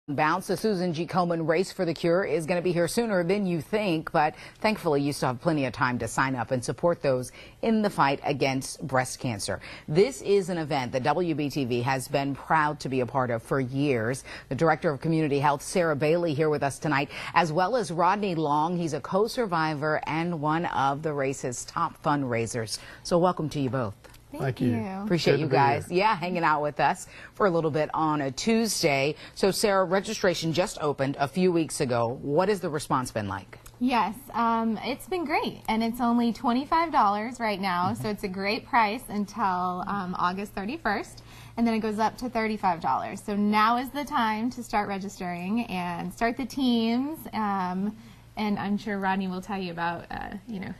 Bounce. The Susan G. Komen Race for the Cure is going to be here sooner than you think, but thankfully you still have plenty of time to sign up and support those in the fight against breast cancer. This is an event that WBTV has been proud to be a part of for years. The Director of Community Health, Sarah Bailey, here with us tonight, as well as Rodney Long. He's a co-survivor and one of the race's top fundraisers. So welcome to you both. Thank you. Appreciate you guys, hanging out with us for a little bit on a Tuesday. So, Sarah, registration just opened a few weeks ago. What has the response been like? Yes, it's been great, and it's only $25 right now, so it's a great price until August 31st, and then it goes up to $35. So now is the time to start registering and start the teams. And I'm sure Rodney will tell you about,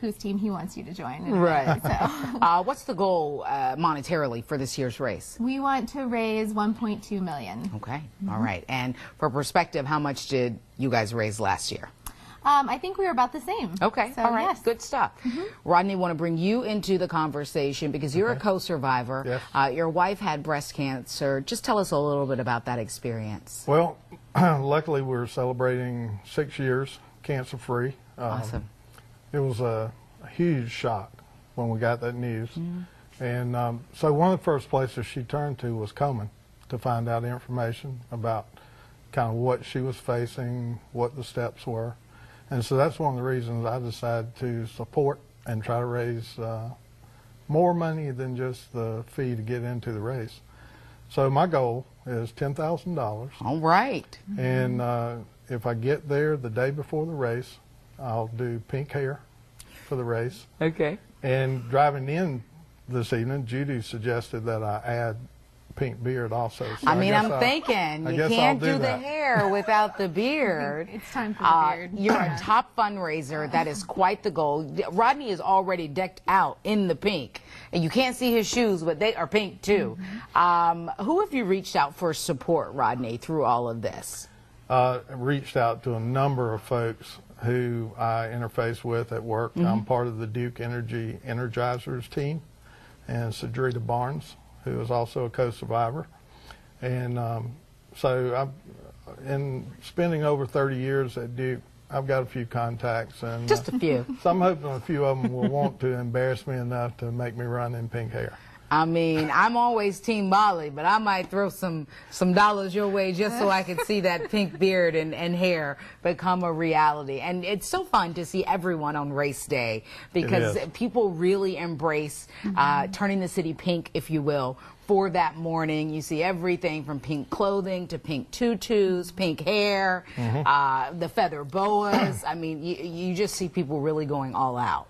whose team he wants you to join. Right. So. What's the goal monetarily for this year's race? We want to raise $1.2 million. Okay. All right. And for perspective, how much did you guys raise last year? I think we were about the same. Okay. So, all right. yes. Good stuff. Rodney, want to bring you into the conversation because you're a co-survivor. Yes. Your wife had breast cancer. Just tell us a little bit about that experience. Well, luckily we're celebrating 6 years cancer-free. Awesome. It was a huge shock when we got that news. And so one of the first places she turned to was Komen to find out information about kind of what she was facing, what the steps were. And so that's one of the reasons I decided to support and try to raise more money than just the fee to get into the race. So my goal is $10,000. All right. And if I get there the day before the race, I'll do pink hair for the race. Okay. And driving in this evening, Judy suggested that I add pink beard also. So I'm thinking you can't do the hair without the beard. It's time for the beard. You're a top fundraiser. That is quite the goal. Rodney is already decked out in the pink. And you can't see his shoes, but they are pink too. Who have you reached out for support, Rodney, through all of this? Reached out to a number of folks who I interface with at work. I'm part of the Duke Energy Energizers team, and Cedrita Barnes, who is also a co-survivor. And so in spending over 30 years at Duke, I've got a few contacts. And just a few. So I'm hoping a few of them will want to embarrass me enough to make me run in pink hair. I mean, I'm always Team Molly, but I might throw some dollars your way just so I can see that pink beard and hair become a reality. And it's so fun to see everyone on race day because people really embrace turning the city pink, if you will, for that morning. You see everything from pink clothing to pink tutus, pink hair, the feather boas. I mean, you just see people really going all out.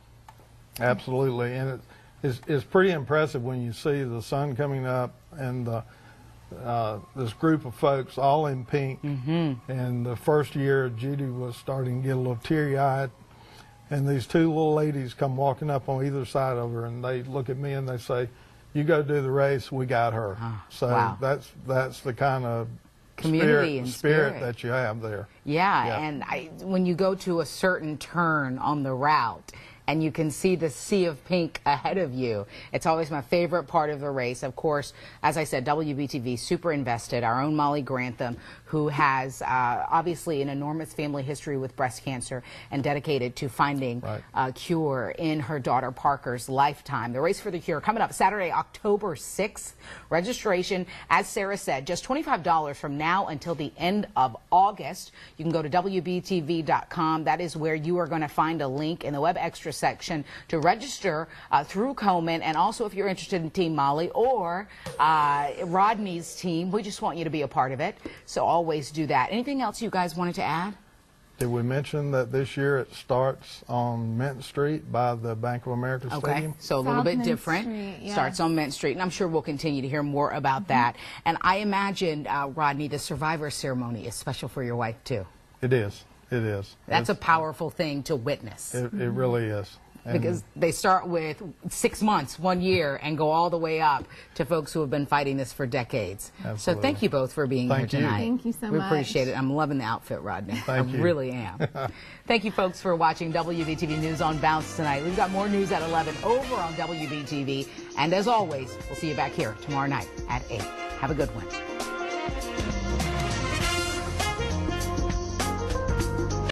Absolutely. And it's pretty impressive when you see the sun coming up and this group of folks all in pink. And the first year, Judy was starting to get a little teary-eyed, and these two little ladies come walking up on either side of her, and they look at me and they say, "You go do the race, we got her." So that's the kind of community spirit that you have there. And when you go to a certain turn on the route and you can see the sea of pink ahead of you, it's always my favorite part of the race. Of course, as I said, WBTV super invested. Our own Molly Grantham, who has obviously an enormous family history with breast cancer and dedicated to finding a cure in her daughter Parker's lifetime. The Race for the Cure coming up Saturday, October 6th. Registration, as Sarah said, just $25 from now until the end of August. You can go to WBTV.com. That is where you are going to find a link in the web extra section to register through Komen. And also, if you're interested in Team Molly or Rodney's team, we just want you to be a part of it. So always do that. Anything else you guys wanted to add? Did we mention that this year it starts on Mint Street by the Bank of America Stadium? Okay, so a little bit different. Starts on Mint Street, and I'm sure we'll continue to hear more about that. And I imagine, Rodney, the Survivor ceremony is special for your wife, too. It is. It is. That's a powerful thing to witness. It really is. Because they start with 6 months, 1 year, and go all the way up to folks who have been fighting this for decades. Absolutely. So thank you both for being here tonight. Thank you so much. We appreciate it. I'm loving the outfit, Rodney. Thank you. I really am. Thank you, folks, for watching WBTV News on Bounce tonight. We've got more news at 11 over on WBTV. And as always, we'll see you back here tomorrow night at 8. Have a good one.